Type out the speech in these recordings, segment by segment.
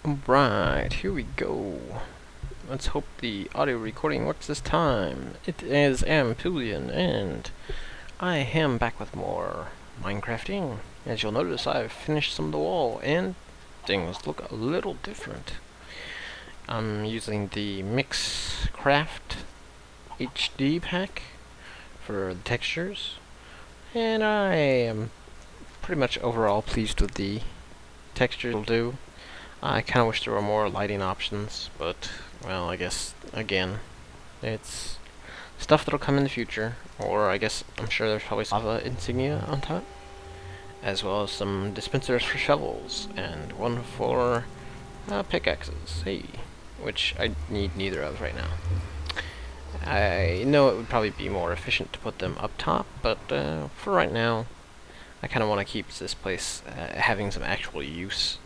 Alright, here we go. Let's hope the audio recording works this time. It is Amphibian, and I am back with more Minecrafting. As you'll notice, I've finished some of the wall, and things look a little different. I'm using the Mixcraft HD pack for the textures, and I am pretty much overall pleased with the textures it'll do. I kind of wish there were more lighting options, but, well, I guess, again, it's stuff that'll come in the future, or I guess, I'm sure there's probably lava insignia on top, as well as some dispensers for shovels, and one for pickaxes, hey, which I need neither of right now. I know it would probably be more efficient to put them up top, but for right now, I kind of want to keep this place having some actual use.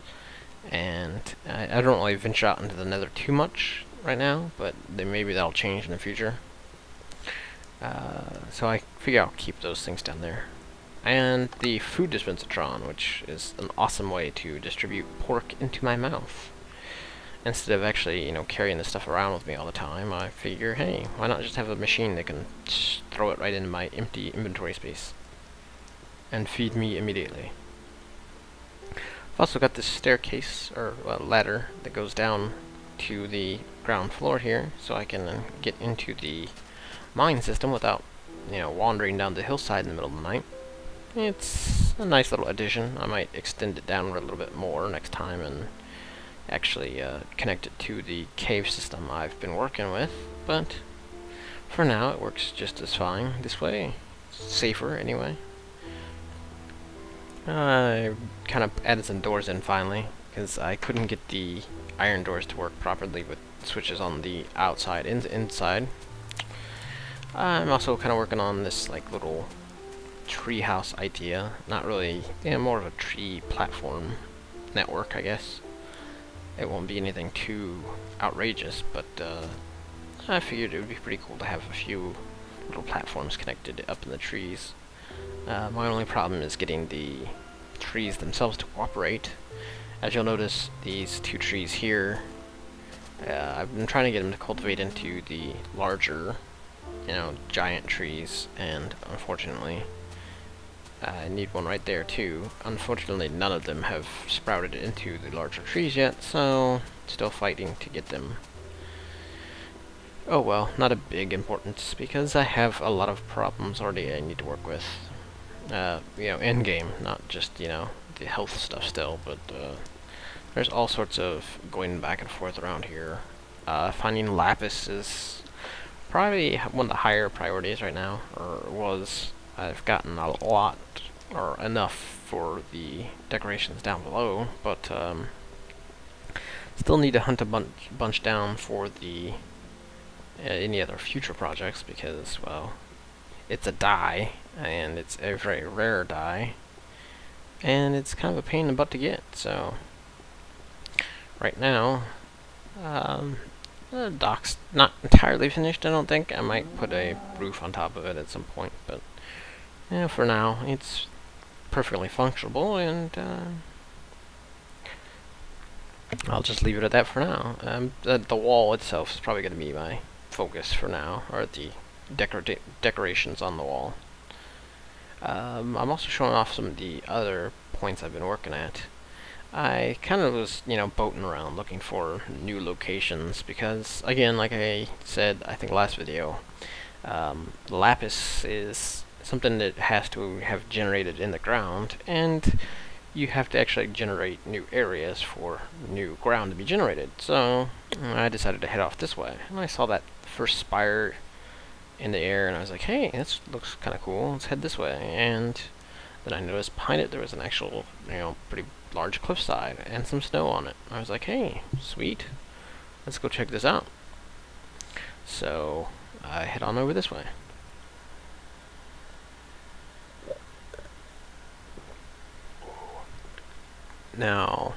And I don't really venture out into the nether too much right now, but maybe that'll change in the future. So I figure I'll keep those things down there. And the food dispensatron, which is an awesome way to distribute pork into my mouth. Instead of actually, carrying this stuff around with me all the time, I figure, hey, why not just have a machine that can throw it right into my empty inventory space and feed me immediately. I've also got this staircase, or ladder, that goes down to the ground floor here, so I can get into the mine system without, wandering down the hillside in the middle of the night. It's a nice little addition. I might extend it down a little bit more next time and actually connect it to the cave system I've been working with, but for now it works just as fine this way. It's safer anyway. I kind of added some doors in finally, because I couldn't get the iron doors to work properly with switches on the outside and inside. I'm also kind of working on this little tree house idea. Not really, more of a tree platform network, I guess. It won't be anything too outrageous, but I figured it would be pretty cool to have a few little platforms connected up in the trees. My only problem is getting the trees themselves to cooperate. As you'll notice, these two trees here, I've been trying to get them to cultivate into the larger, giant trees, and unfortunately, I need one right there too. Unfortunately, none of them have sprouted into the larger trees yet, so still fighting to get them. Oh well, not a big importance, because I have a lot of problems already I need to work with. End game, not just, the health stuff still, but there's all sorts of going back and forth around here. Finding lapis is probably one of the higher priorities right now, or was. I've gotten a lot, or enough for the decorations down below, but still need to hunt a bunch down for the any other future projects, because, well, it's a dye, and it's a very rare dye, and it's kind of a pain in the butt to get, so right now, the dock's not entirely finished, I don't think. I might put a roof on top of it at some point, but for now, it's perfectly functional, and I'll just leave it at that for now. The wall itself is probably going to be my focus for now, or the decorations on the wall. I'm also showing off some of the other points I've been working at. I kind of was, boating around looking for new locations, because, again, like I said, I think last video, lapis is something that has to have generated in the ground, and you have to actually generate new areas for new ground to be generated. So I decided to head off this way, and I saw that first spire in the air, and I was like, hey, this looks kind of cool, let's head this way. And then I noticed behind it there was an actual, pretty large cliffside and some snow on it. I was like, hey, sweet, let's go check this out. So I head on over this way. Now,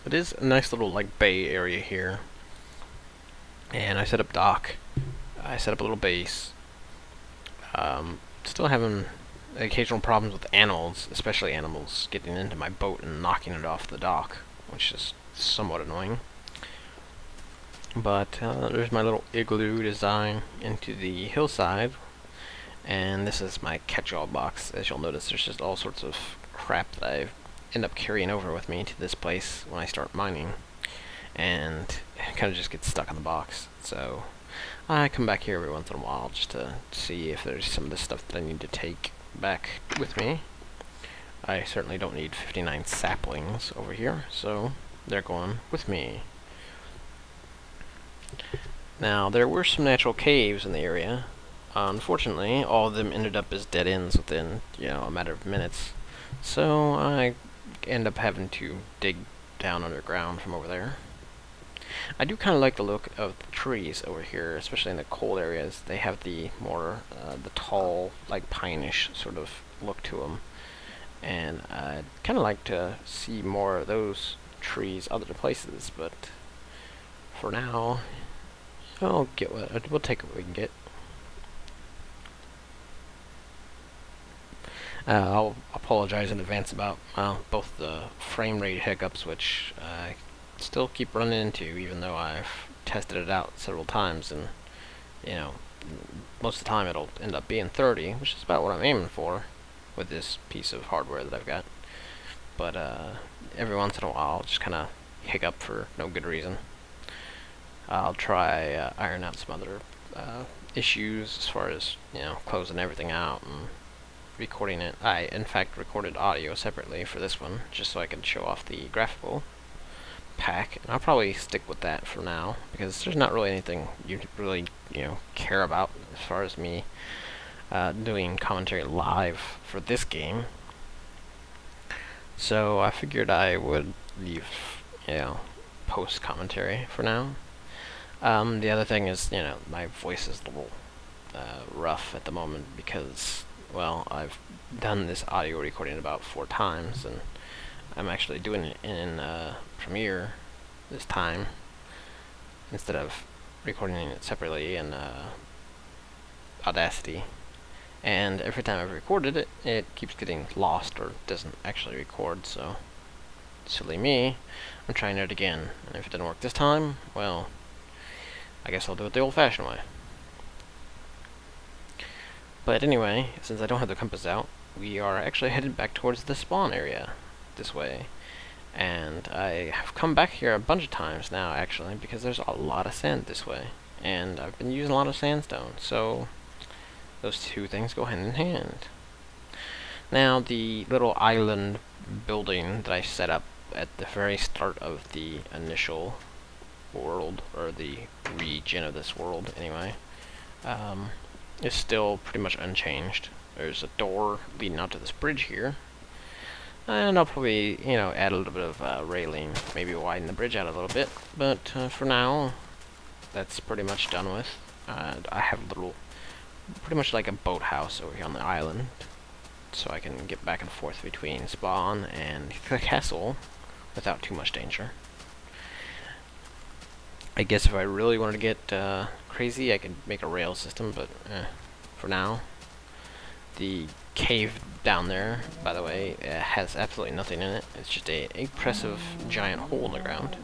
it is a nice little bay area here, and I set up dock. I set up a little base. Still having occasional problems with animals, especially animals getting into my boat and knocking it off the dock. which is somewhat annoying. But there's my little igloo design into the hillside, and this is my catch-all box. As you'll notice, there's just all sorts of crap that I end up carrying over with me to this place when I start mining, and it kind of just gets stuck in the box. So I come back here every once in a while just to see if there's some of the stuff that I need to take back with me. I certainly don't need 59 saplings over here, so they're going with me. Now, there were some natural caves in the area. Unfortunately, all of them ended up as dead ends within, a matter of minutes. So I end up having to dig down underground from over there. I do kind of like the look of the trees over here, especially in the cold areas. They have the more, the tall, like pine-ish sort of look to them. And I'd kind of like to see more of those trees other places, but for now, we'll take what we can get. I'll apologize in advance about both the frame rate hiccups, which I still keep running into, even though I've tested it out several times, and most of the time it'll end up being 30, which is about what I'm aiming for with this piece of hardware that I've got. But every once in a while, I'll just kind of hiccup for no good reason. I'll try iron out some other issues as far as closing everything out and recording it. I in fact recorded audio separately for this one just so I could show off the graphical pack, and I'll probably stick with that for now because there's not really anything you really care about as far as me doing commentary live for this game. So I figured I would leave post commentary for now. The other thing is, my voice is a little rough at the moment because, well, I've done this audio recording about 4 times, and I'm actually doing it in Premiere this time instead of recording it separately in Audacity. And every time I've recorded it, it keeps getting lost or doesn't actually record, so silly me. I'm trying it again, and if it didn't work this time, well, I guess I'll do it the old-fashioned way. But anyway, since I don't have the compass out, we are actually headed back towards the spawn area this way. And I have come back here a bunch of times now, actually, because there's a lot of sand this way. And I've been using a lot of sandstone, so those two things go hand in hand. Now, the little island building that I set up at the very start of the initial world, or the region of this world, anyway, is still pretty much unchanged. There's a door leading out to this bridge here, and I'll probably, add a little bit of railing, maybe widen the bridge out a little bit, but for now, that's pretty much done with. I have a little, pretty much like a boathouse over here on the island, so I can get back and forth between spawn and the castle without too much danger. I guess if I really wanted to get crazy, I could make a rail system, but for now, the cave down there, by the way, has absolutely nothing in it. It's just an impressive giant hole in the ground.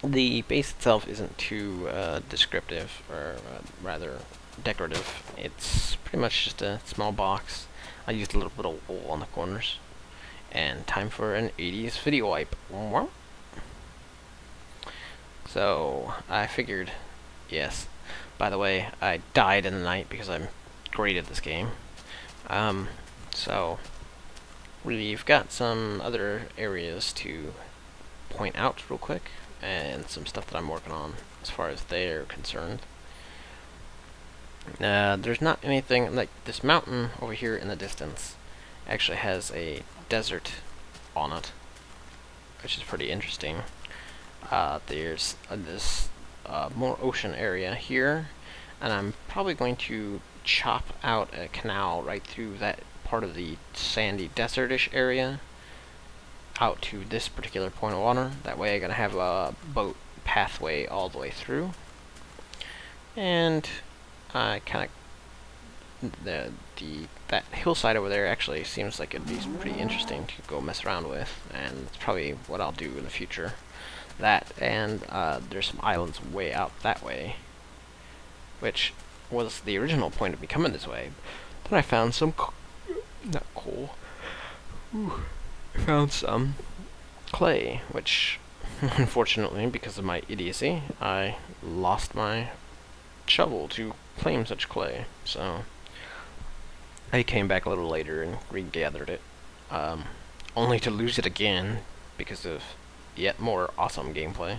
The base itself isn't too descriptive, or rather decorative. It's pretty much just a small box. I used a little bit of wool on the corners. And time for an 80s video wipe. So, I figured, yes. By the way, I died in the night because I'm great at this game. So, we've got some other areas to point out real quick, and some stuff that I'm working on as far as they're concerned. There's not anything, like this mountain over here in the distance actually has a desert on it, which is pretty interesting. There's this more ocean area here, and I'm probably going to chop out a canal right through that part of the sandy desertish area out to this particular point of water. That way I'm gonna have a boat pathway all the way through, and kind of that hillside over there actually seems like it'd be pretty interesting to go mess around with, and it's probably what I'll do in the future. That, and there's some islands way out that way, which was the original point of me coming this way. Then I found some not coal. I found some clay, which unfortunately, because of my idiocy, I lost my shovel to claim such clay. So I came back a little later and regathered it, only to lose it again because of yet more awesome gameplay.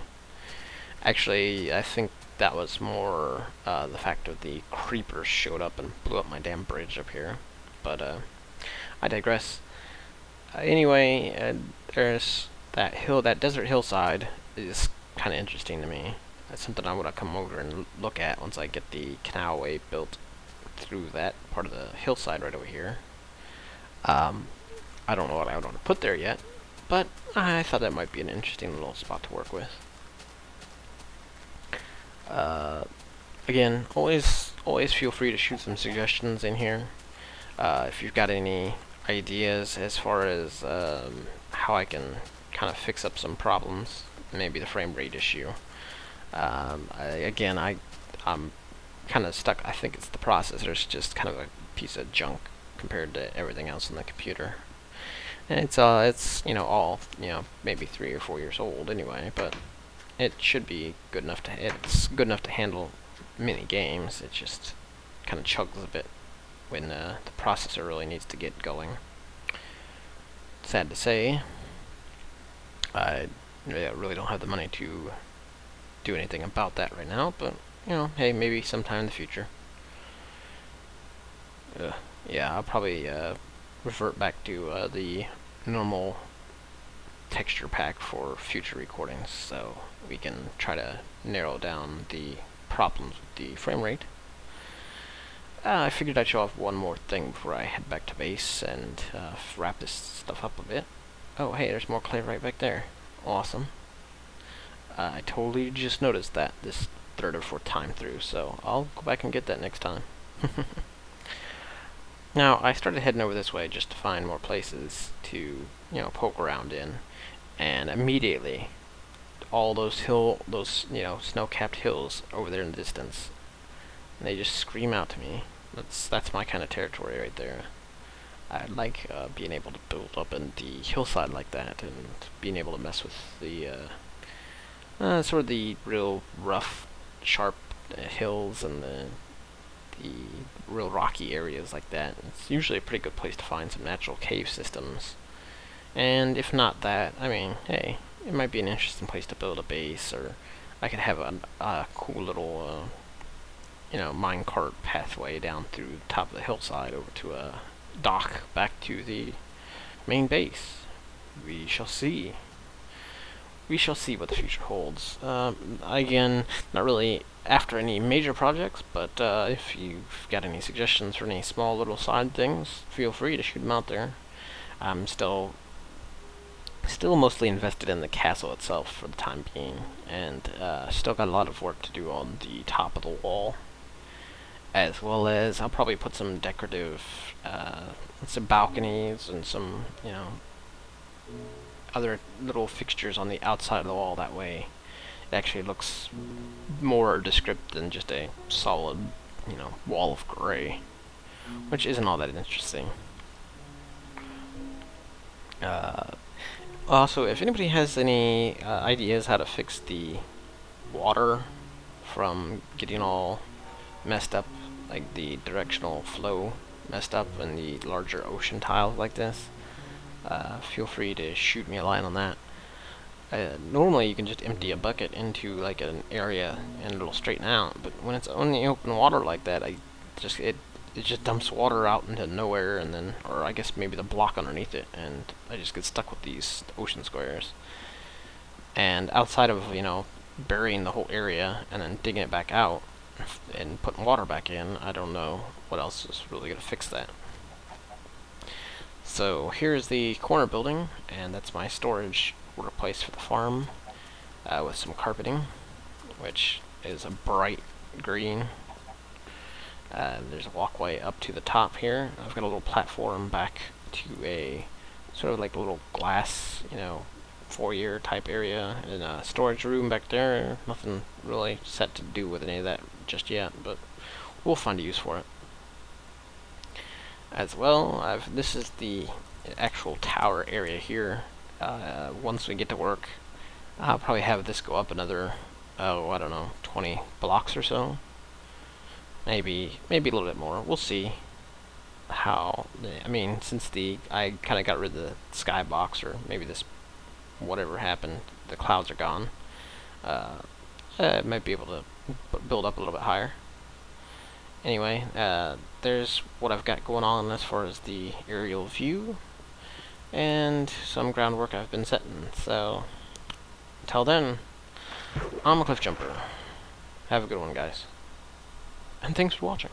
Actually, I think that was more the fact that the creepers showed up and blew up my damn bridge up here. But I digress. Anyway, there's that hill, that desert hillside is kind of interesting to me. That's something I want to come over and look at once I get the canalway built through that part of the hillside right over here. I don't know what I would want to put there yet, but I thought that might be an interesting little spot to work with. Again, always feel free to shoot some suggestions in here. If you've got any ideas as far as how I can kind of fix up some problems, maybe the frame rate issue. I'm kind of stuck. I think it's the processor's just kind of a piece of junk compared to everything else in the computer. And it's all maybe 3 or 4 years old anyway, but it should be good enough to handle mini games. It just kind of chugs a bit when the processor really needs to get going. Sad to say, I really don't have the money to do anything about that right now, but hey, maybe sometime in the future. Yeah, I'll probably revert back to the normal texture pack for future recordings, so we can try to narrow down the problems with the frame rate. I figured I'd show off one more thing before I head back to base and wrap this stuff up a bit. Oh, hey, there's more clay right back there. Awesome. I totally just noticed that this third or fourth time through, so I'll go back and get that next time. Now, I started heading over this way just to find more places to, poke around in, and immediately, all those snow-capped hills over there in the distance, and they just scream out to me. That's my kind of territory right there. I like being able to build up in the hillside like that, and being able to mess with the sort of the real rough, sharp hills and the real rocky areas like that. It's usually a pretty good place to find some natural cave systems. And if not that, I mean, hey, it might be an interesting place to build a base, or I could have a cool little minecart pathway down through the top of the hillside over to a dock back to the main base. We shall see. We shall see what the future holds. Again, not really after any major projects, but if you've got any suggestions for any small little side things, feel free to shoot them out there. I'm still mostly invested in the castle itself for the time being, and still got a lot of work to do on the top of the wall, as well as I'll probably put some decorative some balconies and some other little fixtures on the outside of the wall. That way it actually looks more descriptive than just a solid wall of gray, which isn't all that interesting. Also, if anybody has any ideas how to fix the water from getting all messed up, like the directional flow messed up in the larger ocean tiles like this, feel free to shoot me a line on that. Normally you can just empty a bucket into like an area and it'll straighten out, but when it's only open water like that, it just dumps water out into nowhere, and then, or I guess maybe the block underneath it, and I just get stuck with these ocean squares. And outside of burying the whole area and then digging it back out and putting water back in, I don't know what else is really going to fix that. So here's the corner building, and that's my storage order place for the farm, with some carpeting, which is a bright green. There's a walkway up to the top here. I've got a little platform back to a sort of like a little glass, you know, foyer type area, and a storage room back there. Nothing really set to do with any of that just yet, but we'll find a use for it. As well, this is the actual tower area here. Once we get to work, I'll probably have this go up another, oh, I don't know, 20 blocks or so. Maybe a little bit more. We'll see how. I mean, since I kind of got rid of the skybox, or maybe this, whatever happened, the clouds are gone. I might be able to build up a little bit higher. Anyway, there's what I've got going on as far as the aerial view, and some groundwork I've been setting. So, until then, I'm a cliff jumper. Have a good one, guys. And thanks for watching.